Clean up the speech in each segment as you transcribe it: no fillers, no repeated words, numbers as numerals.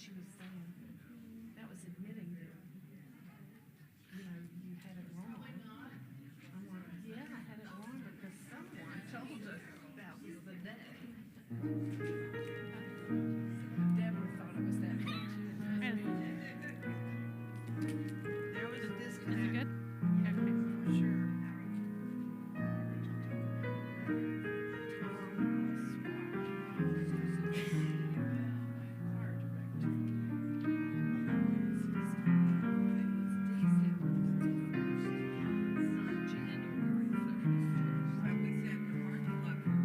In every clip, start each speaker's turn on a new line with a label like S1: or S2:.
S1: she was saying, that was admitting that, you know, you had it wrong. I'm like, yeah, I had it wrong because someone told us that was the day. Deborah thought it was that day too.
S2: There was a
S3: Is it
S2: disconnect.
S3: good? Okay.
S2: Sure. Like we said, hard to look for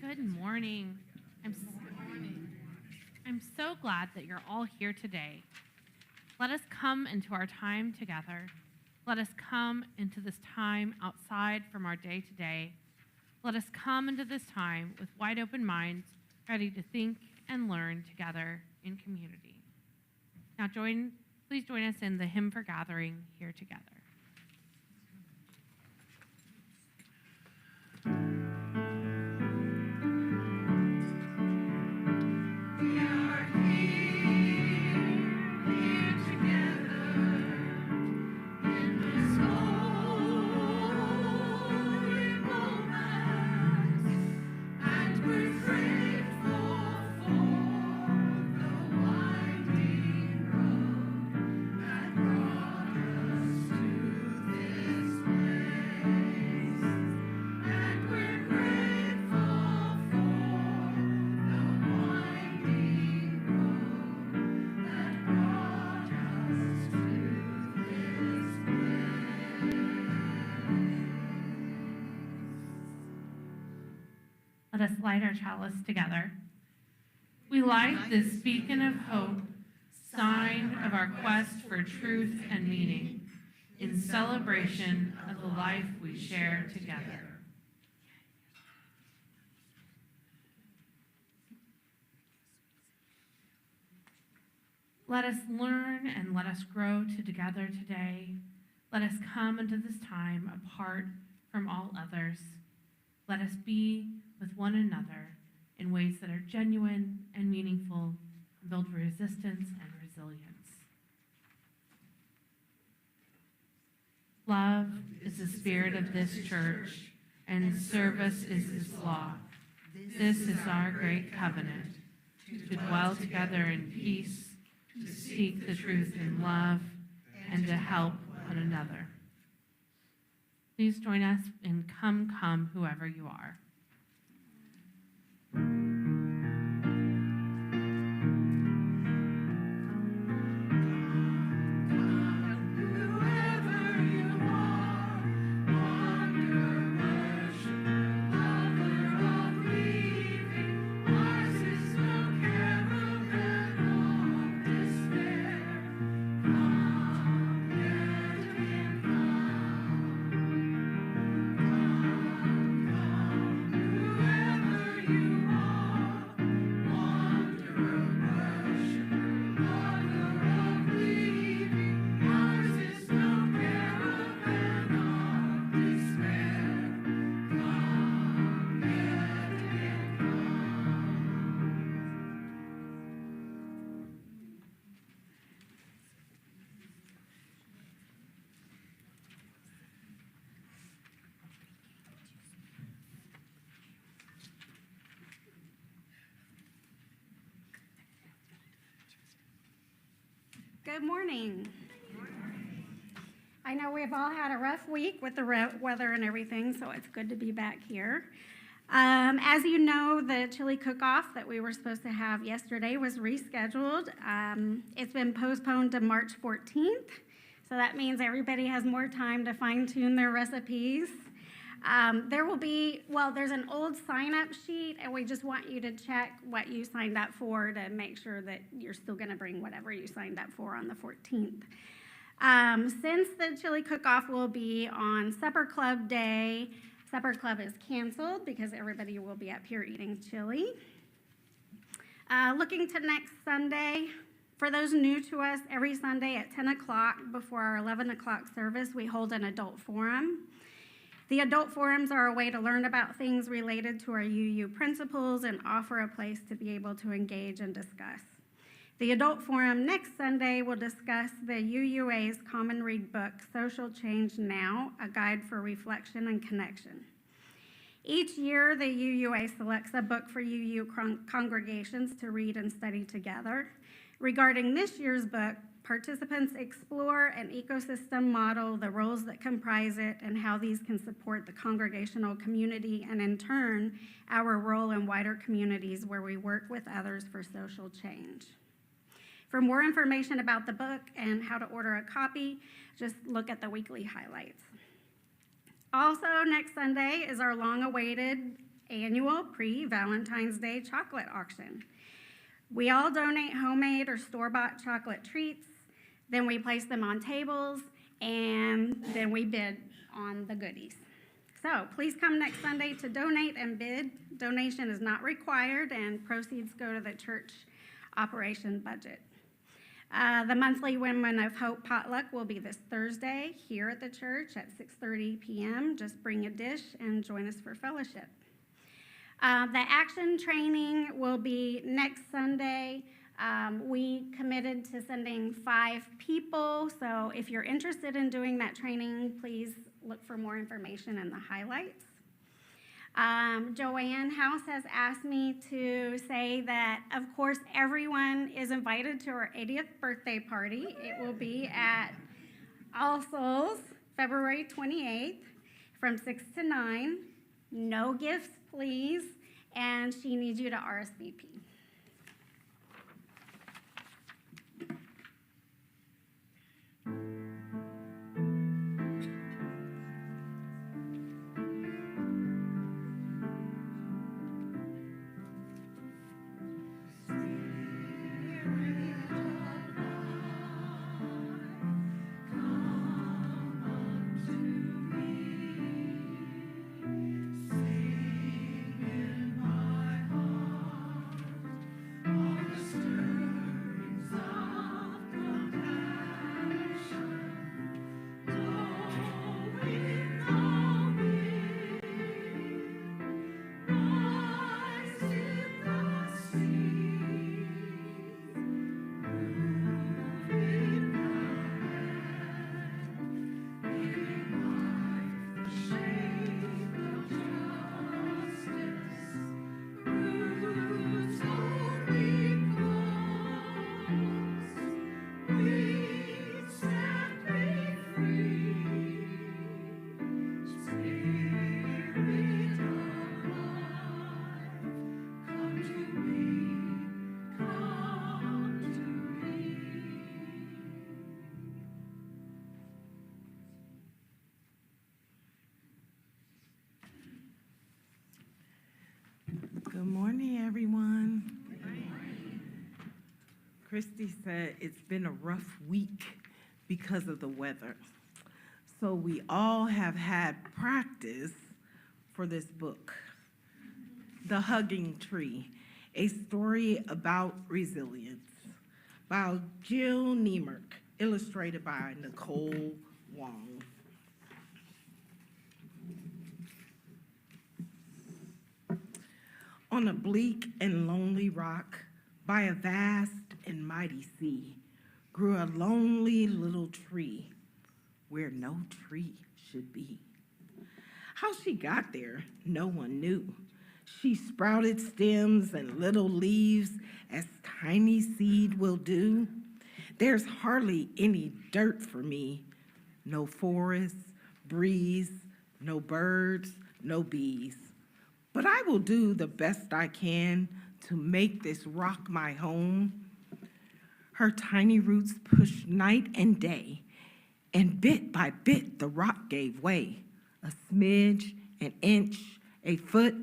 S3: Good morning. I'm so glad that you're all here today. Let us come into our time together. Let us come into this time outside from our day to day. Let us come into this time with wide open minds, ready to think and learn together in community. Now please join us in the hymn for gathering here together.
S4: In this holy moment.
S3: Let us light our chalice together. We light this beacon of hope, sign of our quest for truth and meaning, in celebration of the life we share together. Let us learn and let us grow together today. Let us come into this time apart from all others. Let us be with one another in ways that are genuine and meaningful, and build resistance and resilience. Love is the spirit of this church, and service is its law. This is our great covenant, to dwell together in peace, to seek the truth in love, and to help one another. Please join us in Come, Come, Whoever You Are.
S4: Good morning. I know we've all had a rough week with the weather and everything, so it's good to be back here. As you know, the chili cook-off that we were supposed to have yesterday was rescheduled. It's been postponed to March 14th, so that means everybody has more time to fine-tune their recipes. There's an old sign-up sheet, and we just want you to check what you signed up for to make sure that you're still going to bring whatever you signed up for on the 14th. Since the chili cook-off will be on Supper Club Day, Supper Club is canceled because everybody will be up here eating chili. Looking to next Sunday, for those new to us, every Sunday at 10 o'clock before our 11 o'clock service, we hold an adult forum. The adult forums are a way to learn about things related to our UU principles and offer a place to be able to engage and discuss. The adult forum next Sunday will discuss the UUA's common read book, Social Change Now, a guide for reflection and connection. Each year, the UUA selects a book for UU congregations to read and study together. Regarding this year's book, participants explore an ecosystem model, the roles that comprise it, and how these can support the congregational community, and in turn, our role in wider communities where we work with others for social change. For more information about the book and how to order a copy, just look at the weekly highlights. Also, next Sunday is our long-awaited annual pre-Valentine's Day chocolate auction. We all donate homemade or store-bought chocolate treats, then we place them on tables, and then we bid on the goodies. So please come next Sunday to donate and bid. Donation is not required, and proceeds go to the church operation budget. The monthly Women of Hope potluck will be this Thursday here at the church at 6:30 p.m. Just bring a dish and join us for fellowship. The action training will be next Sunday. We committed to sending 5 people, so if you're interested in doing that training, please look for more information in the highlights. Joanne House has asked me to say that, of course, everyone is invited to our 80th birthday party. It will be at All Souls, February 28th, from 6 to 9. No gifts, please, and she needs you to RSVP.
S5: Good morning, everyone. Christy said it's been a rough week because of the weather. So we all have had practice for this book, The Hugging Tree, a story about resilience, by Jill Niemerk, illustrated by Nicole Wong. On a bleak and lonely rock, by a vast and mighty sea, grew a lonely little tree where no tree should be. How she got there, no one knew. She sprouted stems and little leaves as tiny seed will do. There's hardly any dirt for me. No forest, breeze, no birds, no bees. But I will do the best I can to make this rock my home. Her tiny roots pushed night and day, and bit by bit the rock gave way. A smidge, an inch, a foot,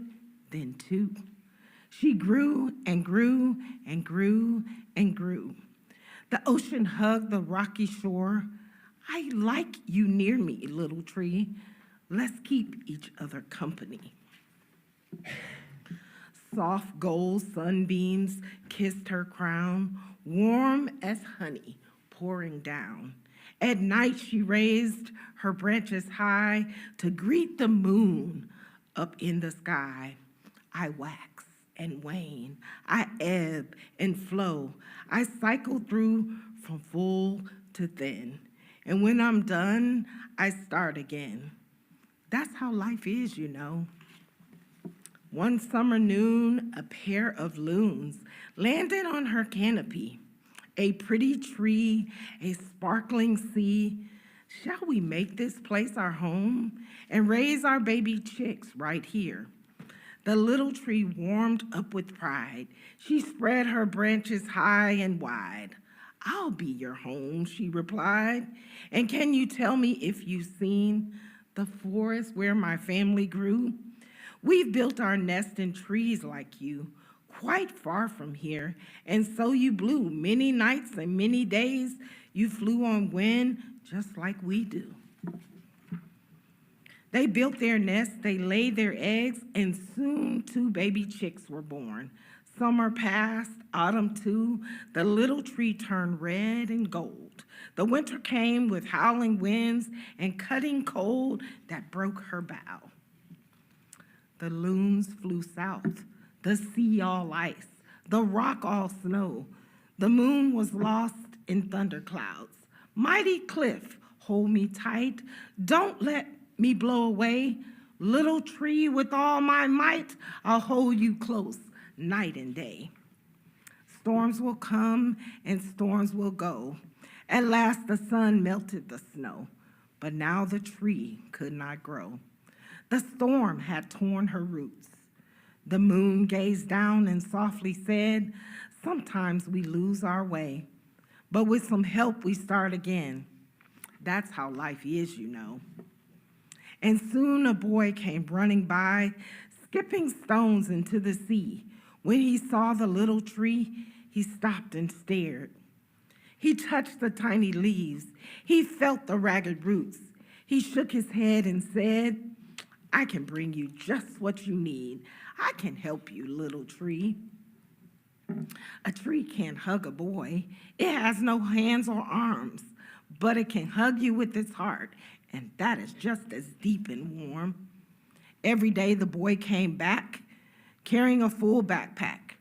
S5: then two. She grew and grew and grew and grew. The ocean hugged the rocky shore. I like you near me, little tree. Let's keep each other company. Soft gold sunbeams kissed her crown, warm as honey pouring down. At night she raised her branches high to greet the moon up in the sky. I wax and wane, I ebb and flow. I cycle through from full to thin. And when I'm done, I start again. That's how life is, you know. One summer noon, a pair of loons landed on her canopy. A pretty tree, a sparkling sea. Shall we make this place our home and raise our baby chicks right here? The little tree warmed up with pride. She spread her branches high and wide. I'll be your home, she replied. And can you tell me if you've seen the forest where my family grew? We've built our nest in trees like you, quite far from here, and so you blew many nights and many days. You flew on wind just like we do. They built their nest, they laid their eggs, and soon 2 baby chicks were born. Summer passed, autumn too. The little tree turned red and gold. The winter came with howling winds and cutting cold that broke her bough. The loons flew south, the sea all ice, the rock all snow. The moon was lost in thunderclouds. Mighty cliff, hold me tight. Don't let me blow away. Little tree, with all my might, I'll hold you close night and day. Storms will come and storms will go. At last the sun melted the snow, but now the tree could not grow. The storm had torn her roots. The moon gazed down and softly said, sometimes we lose our way, but with some help we start again. That's how life is, you know. And soon a boy came running by, skipping stones into the sea. When he saw the little tree, he stopped and stared. He touched the tiny leaves. He felt the ragged roots. He shook his head and said, I can bring you just what you need. I can help you, little tree. A tree can't hug a boy. It has no hands or arms, but it can hug you with its heart, and that is just as deep and warm. Every day the boy came back carrying a full backpack.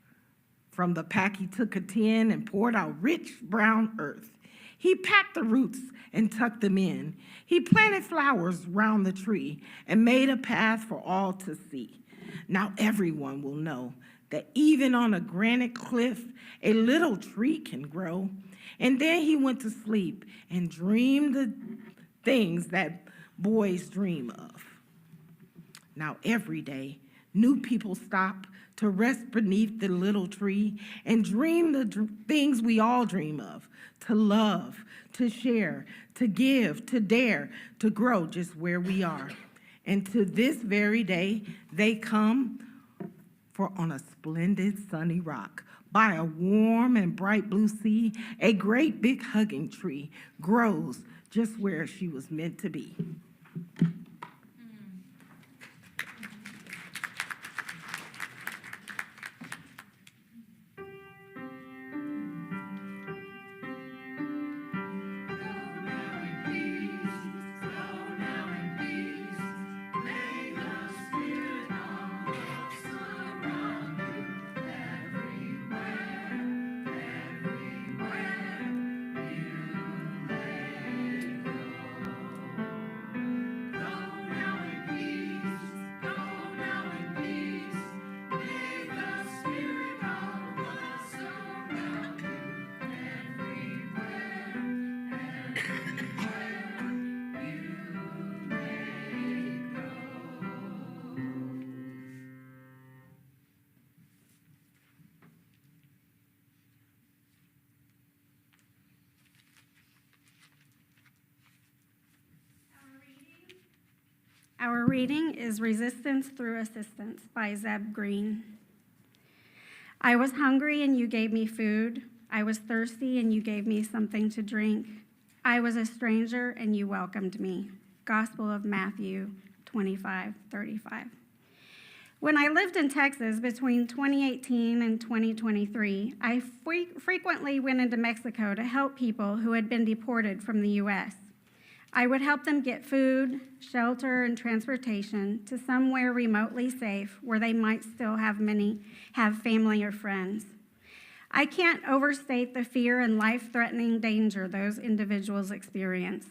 S5: From the pack he took a tin and poured out rich brown earth. He packed the roots and tucked them in. He planted flowers round the tree and made a path for all to see. Now everyone will know that even on a granite cliff, a little tree can grow. And then he went to sleep and dreamed the things that boys dream of. Now every day, new people stop to rest beneath the little tree and dream the things we all dream of, to love, to share, to give, to dare, to grow just where we are. And to this very day, they come For on a splendid sunny rock, by a warm and bright blue sea, a great big hugging tree grows just where she was meant to be.
S4: Our reading is Resistance Through Assistance by Zeb Green. I was hungry and you gave me food. I was thirsty and you gave me something to drink. I was a stranger and you welcomed me. Gospel of Matthew 25:35. When I lived in Texas between 2018 and 2023, I frequently went into Mexico to help people who had been deported from the U.S. I would help them get food, shelter, and transportation to somewhere remotely safe where they might still have family or friends. I can't overstate the fear and life-threatening danger those individuals experienced.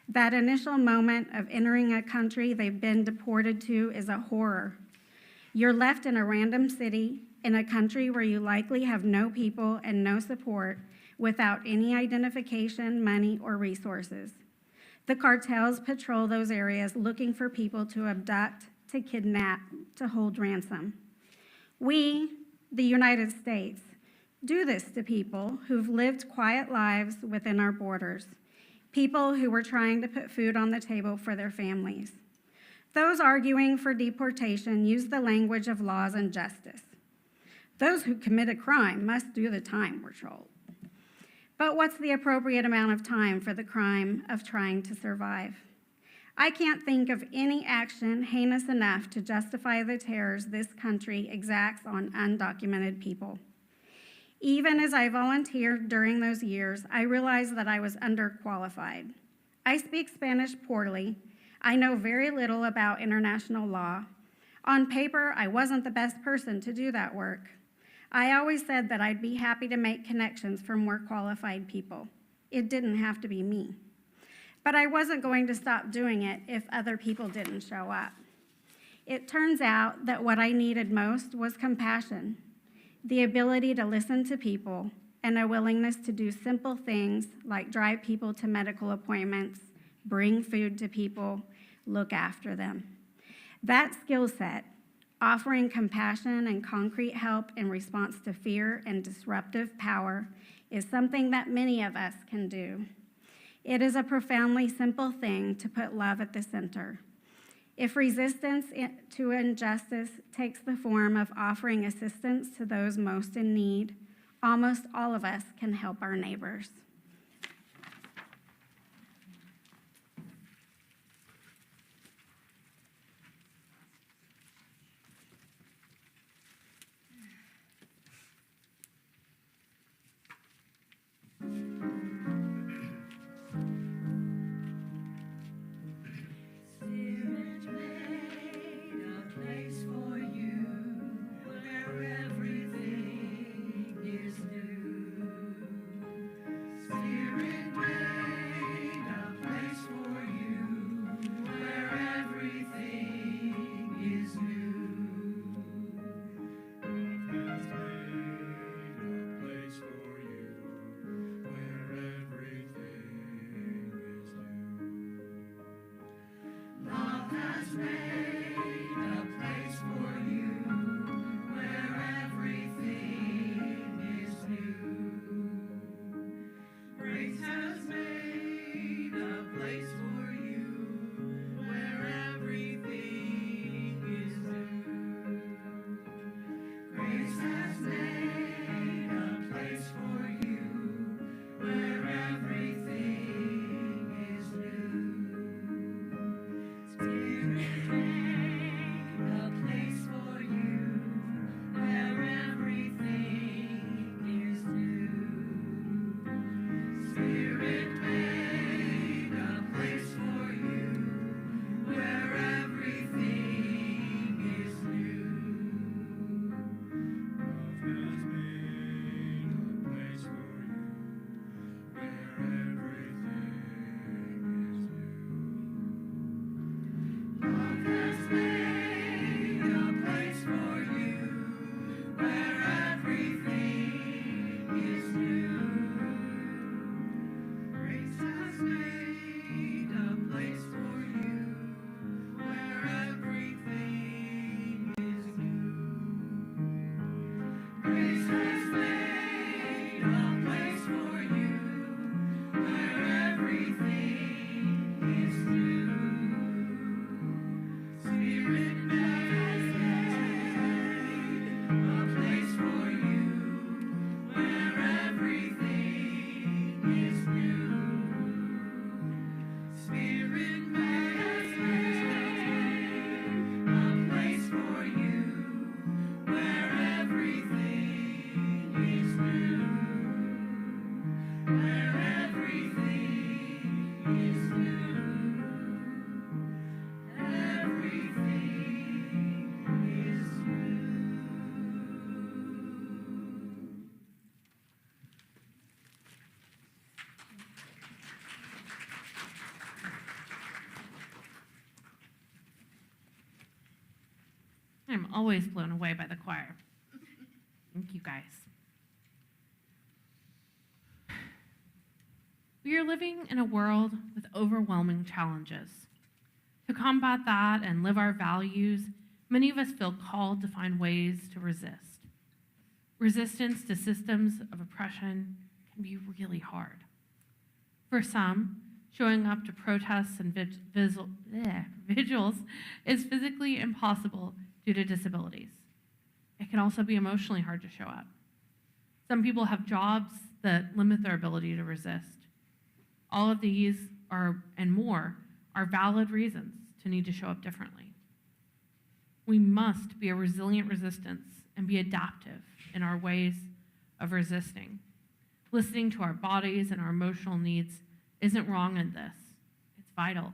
S4: That initial moment of entering a country they've been deported to is a horror. You're left in a random city in a country where you likely have no people and no support, without any identification, money, or resources. The cartels patrol those areas looking for people to abduct, to kidnap, to hold ransom. We, the United States, do this to people who've lived quiet lives within our borders, people who were trying to put food on the table for their families. Those arguing for deportation use the language of laws and justice. Those who commit a crime must do the time, we're told. But what's the appropriate amount of time for the crime of trying to survive? I can't think of any action heinous enough to justify the terrors this country exacts on undocumented people. Even as I volunteered during those years, I realized that I was underqualified. I speak Spanish poorly. I know very little about international law. On paper, I wasn't the best person to do that work. I always said that I'd be happy to make connections for more qualified people. It didn't have to be me. But I wasn't going to stop doing it if other people didn't show up. It turns out that what I needed most was compassion, the ability to listen to people, and a willingness to do simple things like drive people to medical appointments, bring food to people, look after them. That skill set, offering compassion and concrete help in response to fear and disruptive power, is something that many of us can do. It is a profoundly simple thing to put love at the center. If resistance to injustice takes the form of offering assistance to those most in need, almost all of us can help our neighbors.
S3: I'm always blown away by the choir. Thank you, guys. We are living in a world with overwhelming challenges. To combat that and live our values, many of us feel called to find ways to resist. Resistance to systems of oppression can be really hard. For some, showing up to protests and vigils is physically impossible due to disabilities. It can also be emotionally hard to show up. Some people have jobs that limit their ability to resist. All of these and more are valid reasons to need to show up differently. We must be a resilient resistance and be adaptive in our ways of resisting. Listening to our bodies and our emotional needs isn't wrong in this. It's vital.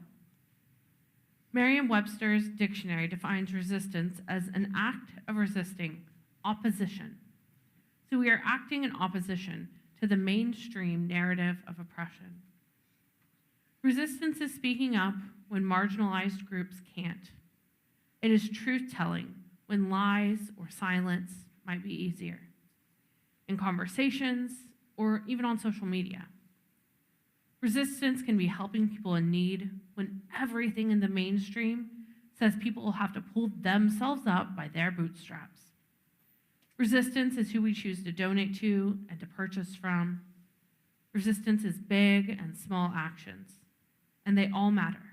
S3: Merriam-Webster's dictionary defines resistance as an act of resisting opposition. So we are acting in opposition to the mainstream narrative of oppression. Resistance is speaking up when marginalized groups can't. It is truth-telling when lies or silence might be easier. In conversations or even on social media. Resistance can be helping people in need when everything in the mainstream says people will have to pull themselves up by their bootstraps. Resistance is who we choose to donate to and to purchase from. Resistance is big and small actions, and they all matter.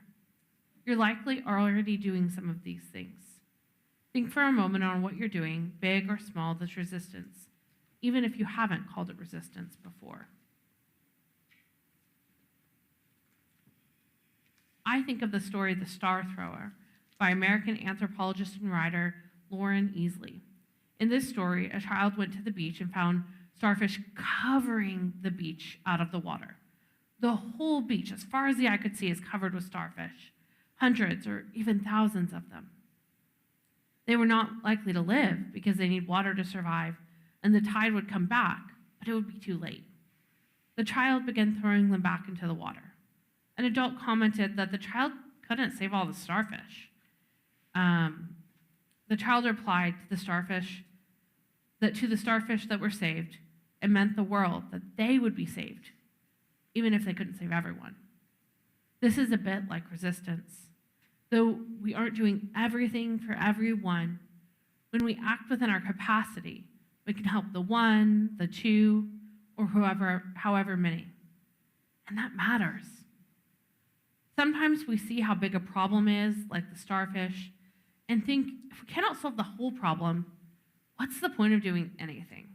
S3: You're likely already doing some of these things. Think for a moment on what you're doing, big or small, that's resistance, even if you haven't called it resistance before. I think of the story The Star Thrower by American anthropologist and writer Lauren Easley. In this story, a child went to the beach and found starfish covering the beach out of the water. The whole beach, as far as the eye could see, is covered with starfish, hundreds or even thousands of them. They were not likely to live because they need water to survive, and the tide would come back, but it would be too late. The child began throwing them back into the water. An adult commented that the child couldn't save all the starfish. The child replied to the starfish that were saved, it meant the world, that they would be saved, even if they couldn't save everyone. This is a bit like resistance. Though we aren't doing everything for everyone, when we act within our capacity, we can help the one, the two, or however many. And that matters. Sometimes we see how big a problem is, like the starfish, and think, if we cannot solve the whole problem, what's the point of doing anything?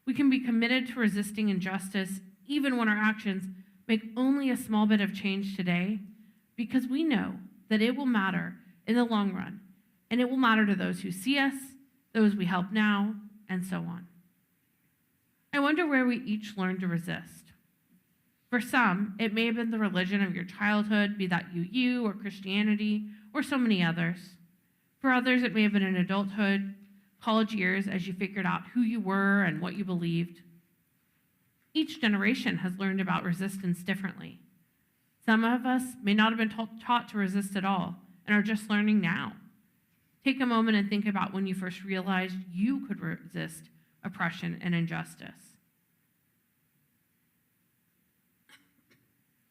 S3: We can be committed to resisting injustice even when our actions make only a small bit of change today, because we know that it will matter in the long run, and it will matter to those who see us, those we help now, and so on. I wonder where we each learned to resist. For some, it may have been the religion of your childhood, be that UU or Christianity, or so many others. For others, it may have been in adulthood, college years, as you figured out who you were and what you believed. Each generation has learned about resistance differently. Some of us may not have been taught to resist at all and are just learning now. Take a moment and think about when you first realized you could resist oppression and injustice.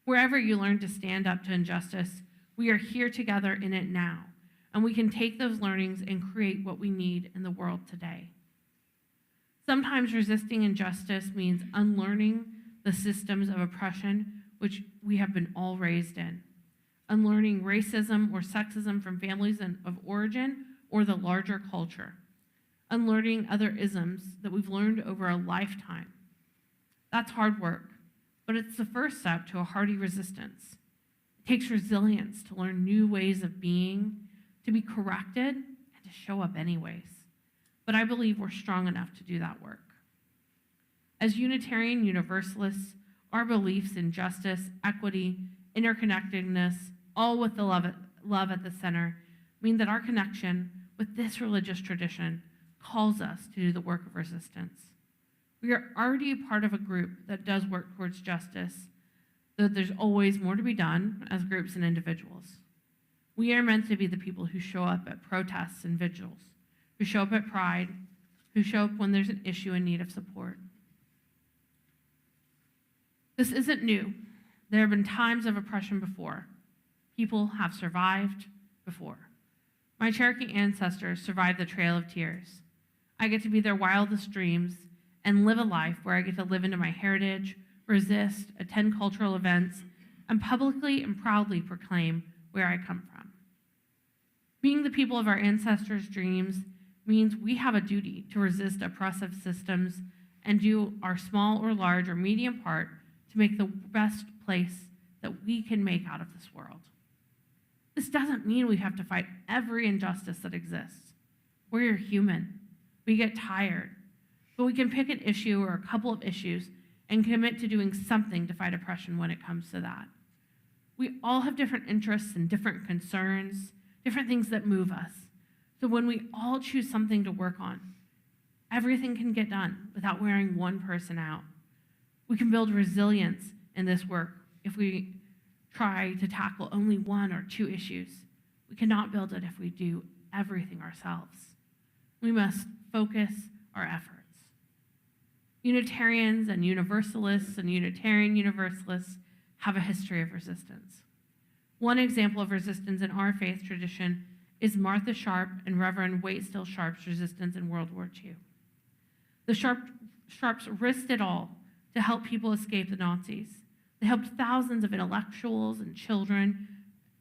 S3: Wherever you learn to stand up to injustice, we are here together in it now, and we can take those learnings and create what we need in the world today. Sometimes resisting injustice means unlearning the systems of oppression which we have been all raised in, unlearning racism or sexism from families of origin or the larger culture, unlearning other isms that we've learned over a lifetime. That's hard work, but it's the first step to a hearty resistance. It takes resilience to learn new ways of being, to be corrected, and to show up anyways. But I believe we're strong enough to do that work. As Unitarian Universalists, our beliefs in justice, equity, interconnectedness, all with the love at the center, mean that our connection with this religious tradition calls us to do the work of resistance. We are already a part of a group that does work towards justice, though there's always more to be done as groups and individuals. We are meant to be the people who show up at protests and vigils, who show up at Pride, who show up when there's an issue in need of support. This isn't new. There have been times of oppression before. People have survived before. My Cherokee ancestors survived the Trail of Tears. I get to be their wildest dreams and live a life where I get to live into my heritage, resist, attend cultural events, and publicly and proudly proclaim where I come from. Being the people of our ancestors' dreams means we have a duty to resist oppressive systems and do our small or large or medium part to make the best place that we can make out of this world. This doesn't mean we have to fight every injustice that exists. We're human. We get tired. But we can pick an issue or a couple of issues and commit to doing something to fight oppression when it comes to that. We all have different interests and different concerns, different things that move us. So when we all choose something to work on, everything can get done without wearing one person out. We can build resilience in this work if we try to tackle only one or two issues. We cannot build it if we do everything ourselves. We must focus our efforts. Unitarians and Universalists and Unitarian Universalists have a history of resistance. One example of resistance in our faith tradition is Martha Sharp and Reverend Waitstill Sharp's resistance in World War II. The Sharps risked it all to help people escape the Nazis. They helped thousands of intellectuals and children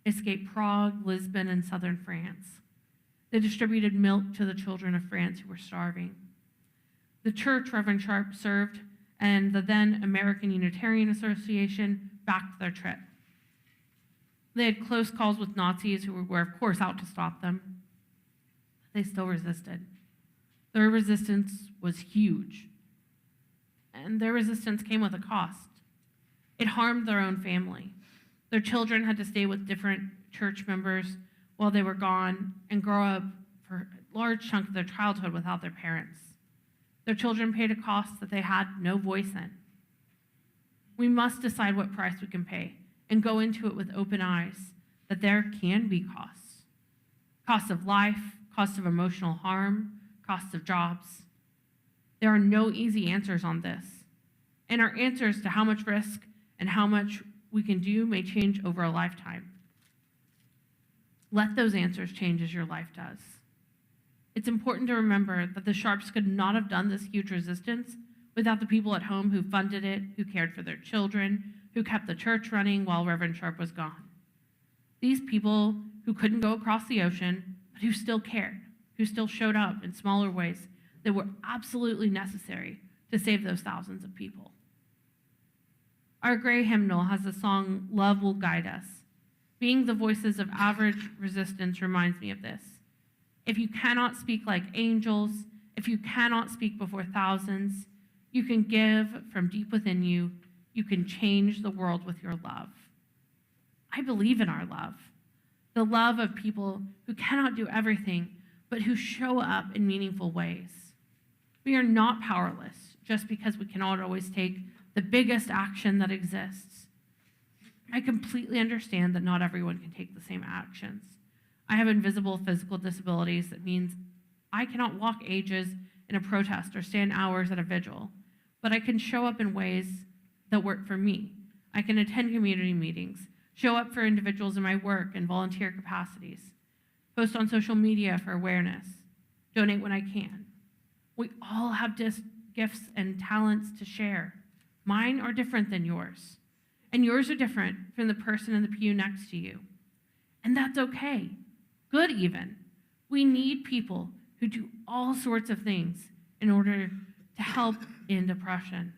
S3: escape Prague, Lisbon, and southern France. They distributed milk to the children of France who were starving. The church Reverend Sharp served and the then American Unitarian Association backed their trip. They had close calls with Nazis who were, of course, out to stop them. They still resisted. Their resistance was huge. And their resistance came with a cost. It harmed their own family. Their children had to stay with different church members while they were gone and grow up for a large chunk of their childhood without their parents. Their children paid a cost that they had no voice in. We must decide what price we can pay and go into it with open eyes that there can be costs. Costs of life, costs of emotional harm, costs of jobs. There are no easy answers on this. And our answers to how much risk and how much we can do may change over a lifetime. Let those answers change as your life does. It's important to remember that the Sharps could not have done this huge resistance without the people at home who funded it, who cared for their children, who kept the church running while Reverend Sharp was gone. These people who couldn't go across the ocean, but who still cared, who still showed up in smaller ways that were absolutely necessary to save those thousands of people. Our gray hymnal has the song, "Love Will Guide Us." Being the voices of average resistance reminds me of this. If you cannot speak like angels, if you cannot speak before thousands, you can give from deep within you. You can change the world with your love. I believe in our love, the love of people who cannot do everything, but who show up in meaningful ways. We are not powerless just because we cannot always take the biggest action that exists. I completely understand that not everyone can take the same actions. I have invisible physical disabilities that means I cannot walk ages in a protest or stand hours at a vigil, but I can show up in ways that work for me. I can attend community meetings, show up for individuals in my work and volunteer capacities, post on social media for awareness, donate when I can. We all have gifts and talents to share. Mine are different than yours, and yours are different from the person in the pew next to you. And that's okay. Good even. We need people who do all sorts of things in order to help end oppression.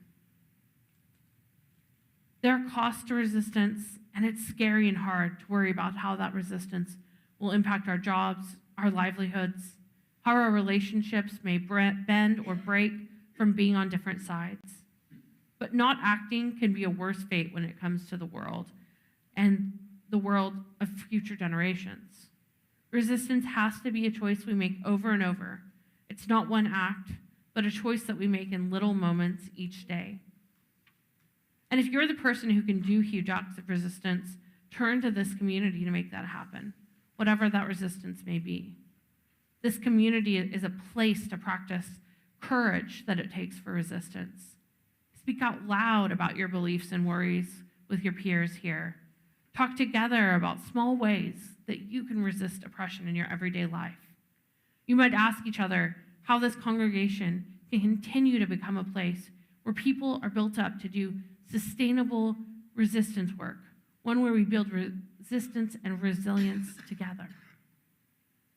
S3: There are costs to resistance, and it's scary and hard to worry about how that resistance will impact our jobs, our livelihoods, how our relationships may bend or break from being on different sides. But not acting can be a worse fate when it comes to the world and the world of future generations. Resistance has to be a choice we make over and over. It's not one act, but a choice that we make in little moments each day. And if you're the person who can do huge acts of resistance, turn to this community to make that happen. whatever that resistance may be. This community is a place to practice courage that it takes for resistance. Speak out loud about your beliefs and worries with your peers here. Talk together about small ways that you can resist oppression in your everyday life. You might ask each other how this congregation can continue to become a place where people are built up to do sustainable resistance work, one where we build resistance and resilience together.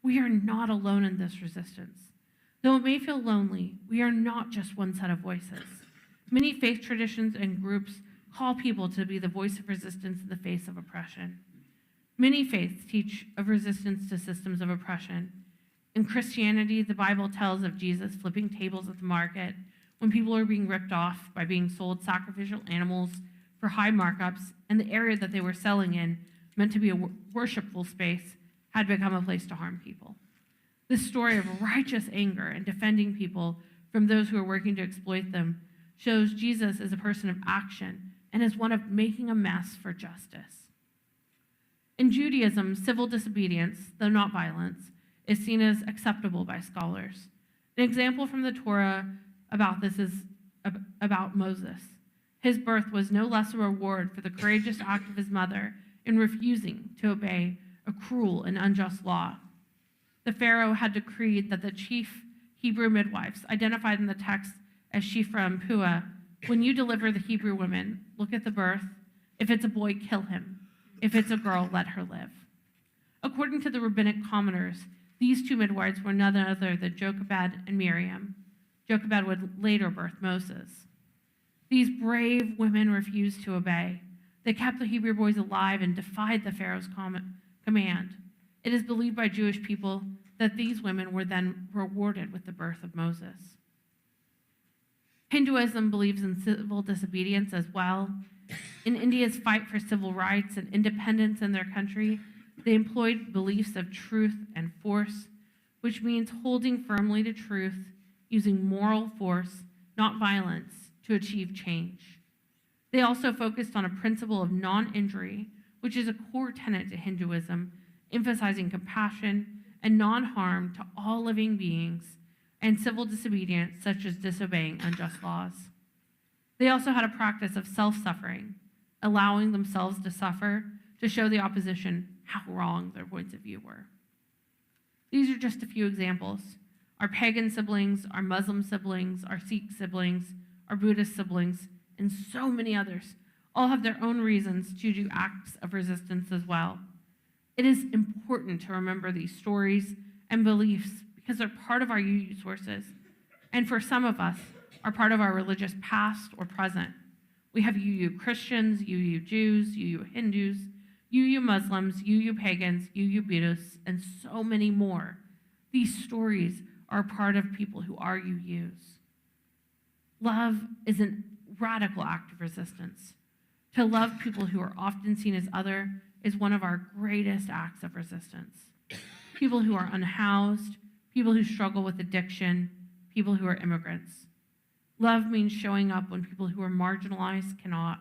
S3: We are not alone in this resistance. Though it may feel lonely, we are not just one set of voices. Many faith traditions and groups call people to be the voice of resistance in the face of oppression. Many faiths teach of resistance to systems of oppression. In Christianity, the Bible tells of Jesus flipping tables at the market when people are being ripped off by being sold sacrificial animals for high markups, and the area that they were selling in, meant to be a worshipful space, had become a place to harm people. This story of righteous anger and defending people from those who are working to exploit them shows Jesus as a person of action and as one of making a mess for justice. In Judaism, civil disobedience, though not violence, is seen as acceptable by scholars. An example from the Torah about this is about Moses. His birth was no less a reward for the courageous act of his mother in refusing to obey a cruel and unjust law. The Pharaoh had decreed that the chief Hebrew midwives, identified in the text as Shifra and Puah, when you deliver the Hebrew women, look at the birth. If it's a boy, kill him. If it's a girl, let her live. According to the rabbinic commenters, these two midwives were none other than Jochebed and Miriam. Jochebed would later birth Moses. These brave women refused to obey. They kept the Hebrew boys alive and defied the Pharaoh's command. It is believed by Jewish people that these women were then rewarded with the birth of Moses. Hinduism believes in civil disobedience as well. In India's fight for civil rights and independence in their country, they employed beliefs of truth and force, which means holding firmly to truth, using moral force, not violence, to achieve change. They also focused on a principle of non-injury, which is a core tenet to Hinduism, emphasizing compassion and non-harm to all living beings, and civil disobedience, such as disobeying unjust laws. They also had a practice of self-suffering, allowing themselves to suffer to show the opposition how wrong their points of view were. These are just a few examples. Our pagan siblings, our Muslim siblings, our Sikh siblings, our Buddhist siblings, and so many others all have their own reasons to do acts of resistance as well. It is important to remember these stories and beliefs because they're part of our UU sources, and for some of us, are part of our religious past or present. We have UU Christians, UU Jews, UU Hindus, UU Muslims, UU pagans, UU Buddhists, and so many more. These stories are part of people who are UUs. Love is a radical act of resistance. To love people who are often seen as other is one of our greatest acts of resistance. People who are unhoused, people who struggle with addiction, people who are immigrants. Love means showing up when people who are marginalized cannot.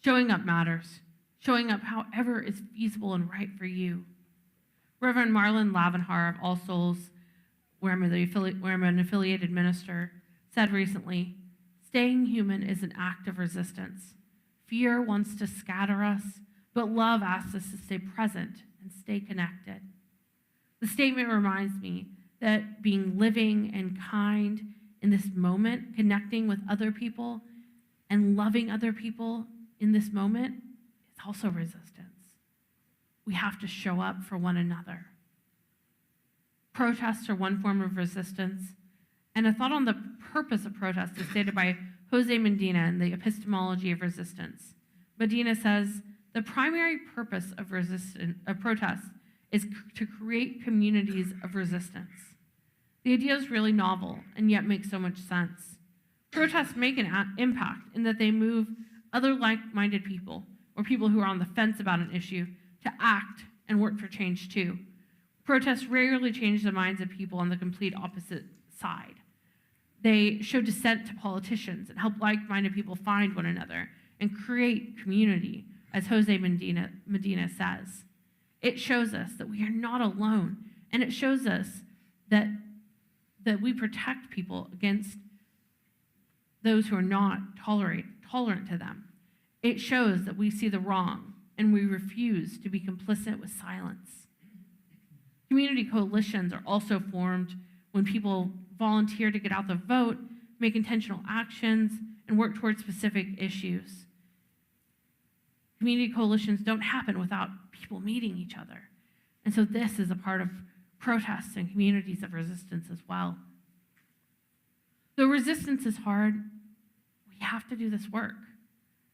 S3: Showing up matters. Showing up however is feasible and right for you. Reverend Marlon Lavenhar of All Souls, where I'm an affiliated minister, said recently, "Staying human is an act of resistance. Fear wants to scatter us, but love asks us to stay present and stay connected." The statement reminds me that being living and kind in this moment, connecting with other people and loving other people in this moment is also resistance. We have to show up for one another. Protests are one form of resistance, and a thought on the purpose of protest is stated by Jose Medina in the Epistemology of Resistance. Medina says, the primary purpose of protest is to create communities of resistance. The idea is really novel and yet makes so much sense. Protests make an impact in that they move other like-minded people or people who are on the fence about an issue to act and work for change too. Protests rarely change the minds of people on the complete opposite side. They show dissent to politicians and help like-minded people find one another and create community, as Jose Medina says. It shows us that we are not alone, and it shows us that we protect people against those who are not tolerant to them. It shows that we see the wrong and we refuse to be complicit with silence. Community coalitions are also formed when people volunteer to get out the vote, make intentional actions, and work towards specific issues. Community coalitions don't happen without people meeting each other. And so this is a part of protests and communities of resistance as well. Though resistance is hard, we have to do this work.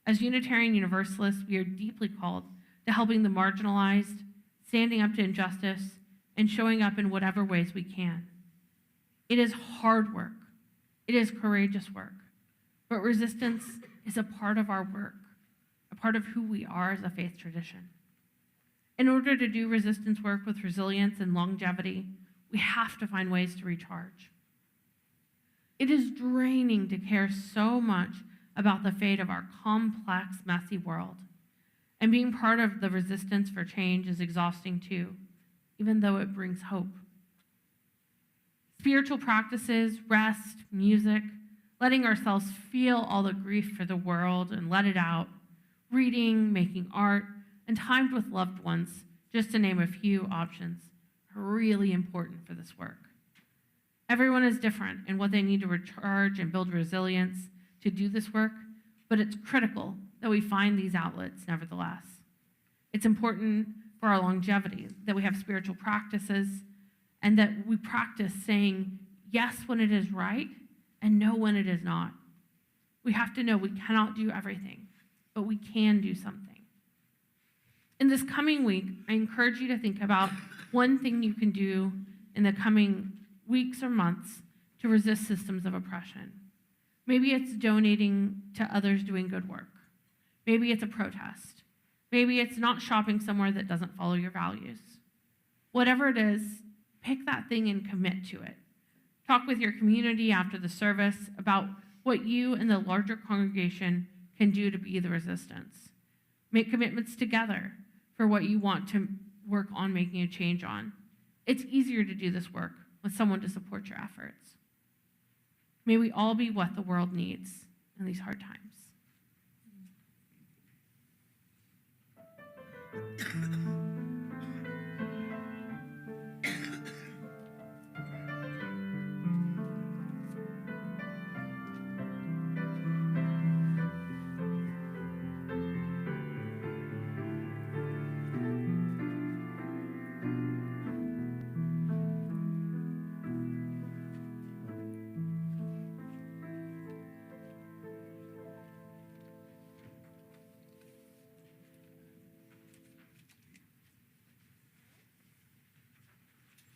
S3: As Unitarian Universalists, we are deeply called to helping the marginalized, standing up to injustice, and showing up in whatever ways we can. It is hard work. It is courageous work. But resistance is a part of our work, a part of who we are as a faith tradition. In order to do resistance work with resilience and longevity, we have to find ways to recharge. It is draining to care so much about the fate of our complex, messy world. And being part of the resistance for change is exhausting too, even though it brings hope. Spiritual practices, rest, music, letting ourselves feel all the grief for the world and let it out, reading, making art, and time with loved ones, just to name a few options, are really important for this work. Everyone is different in what they need to recharge and build resilience to do this work, but it's critical that we find these outlets nevertheless. It's important for our longevity that we have spiritual practices and that we practice saying yes when it is right and no when it is not. We have to know we cannot do everything, but we can do something. In this coming week, I encourage you to think about one thing you can do in the coming weeks or months to resist systems of oppression. Maybe it's donating to others doing good work. Maybe it's a protest. Maybe it's not shopping somewhere that doesn't follow your values. Whatever it is, pick that thing and commit to it. Talk with your community after the service about what you and the larger congregation can do to be the resistance. Make commitments together for what you want to work on making a change on. It's easier to do this work with someone to support your efforts. May we all be what the world needs in these hard times.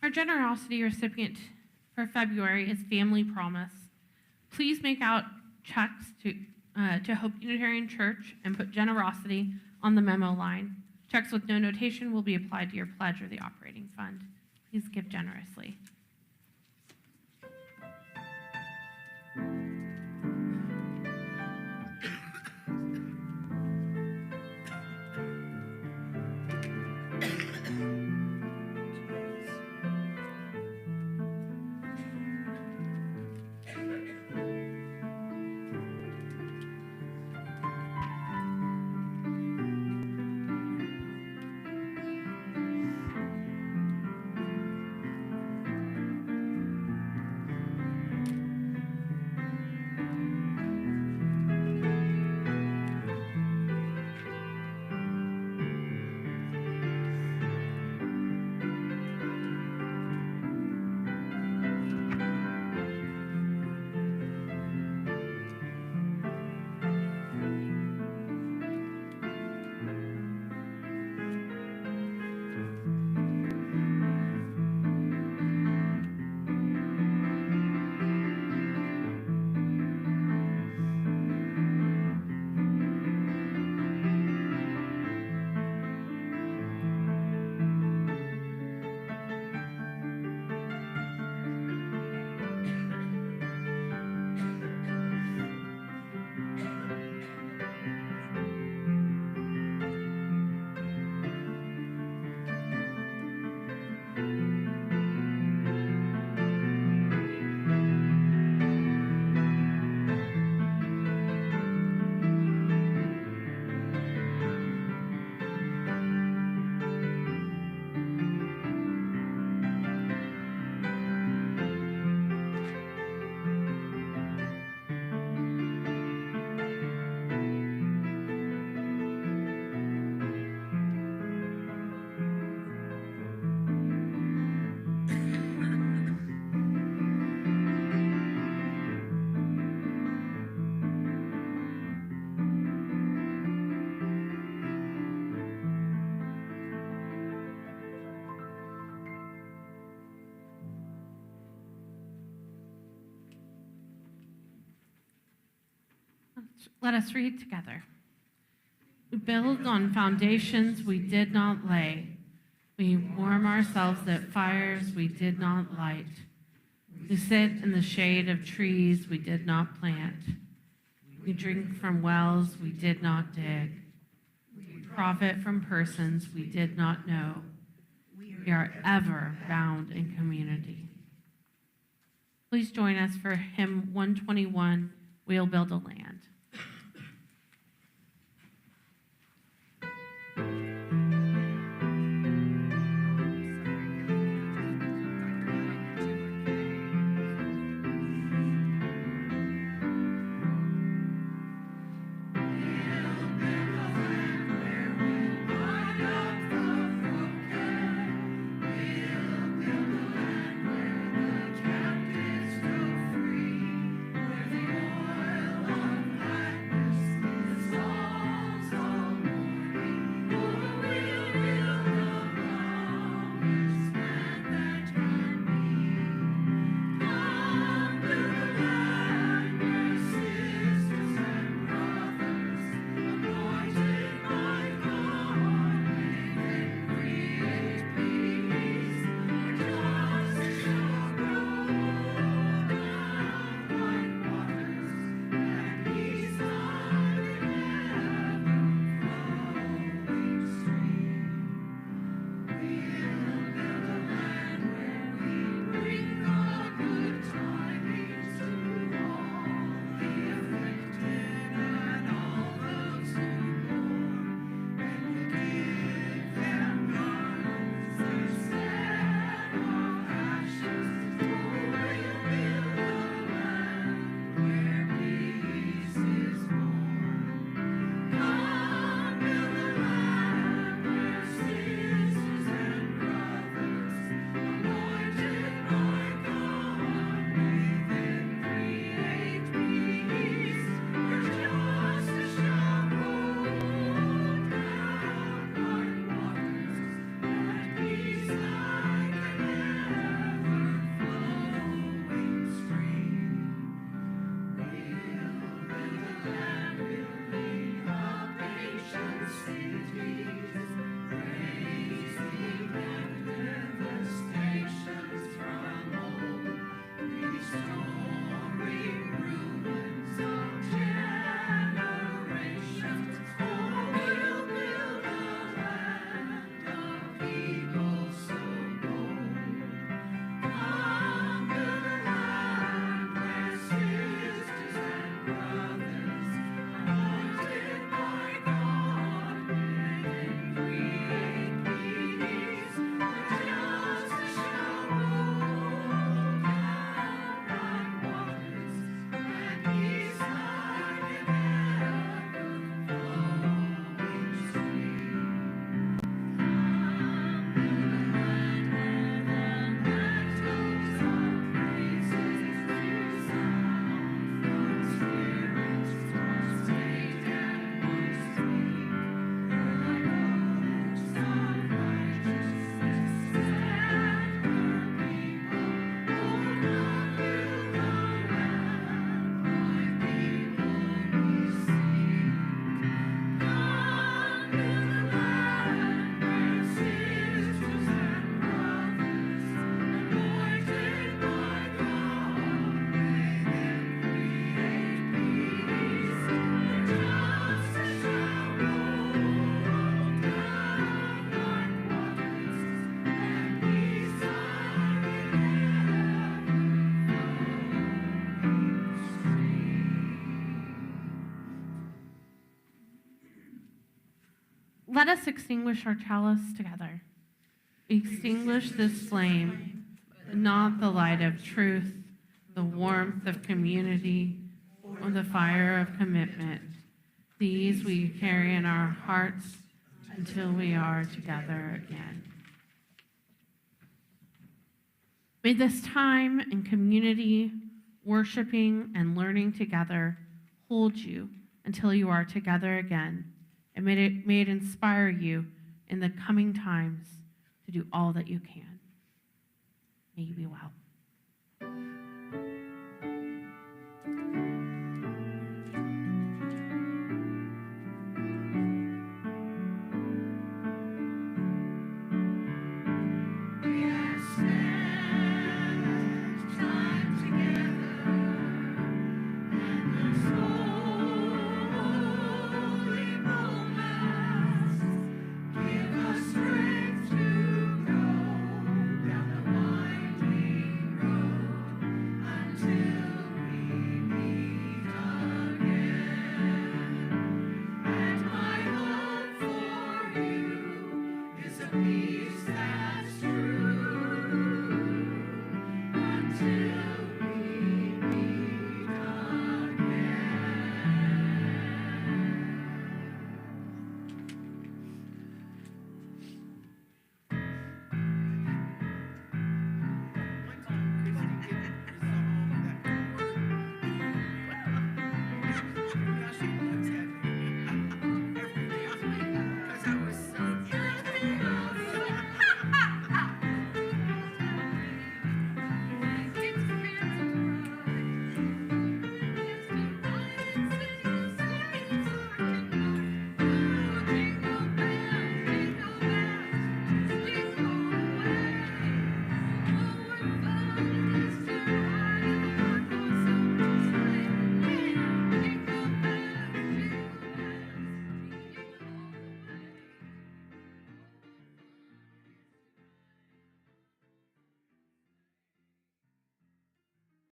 S3: Our generosity recipient for February is Family Promise. Please make out checks to Hope Unitarian Church and put generosity on the memo line. Checks with no notation will be applied to your pledge or the operating fund. Please give generously. Let us read together. We build on foundations we did not lay. We warm ourselves at fires we did not light. We sit in the shade of trees we did not plant. We drink from wells we did not dig. We profit from persons we did not know. We are ever bound in community. Please join us for hymn 121, We'll Build a Land. Let us extinguish our chalice together. Extinguish this flame, but not the light of truth, the warmth of community, or the fire of commitment. These we carry in our hearts until we are together again. May this time in community, worshiping and learning together hold you until you are together again. And may it inspire you in the coming times to do all that you can. May you be well.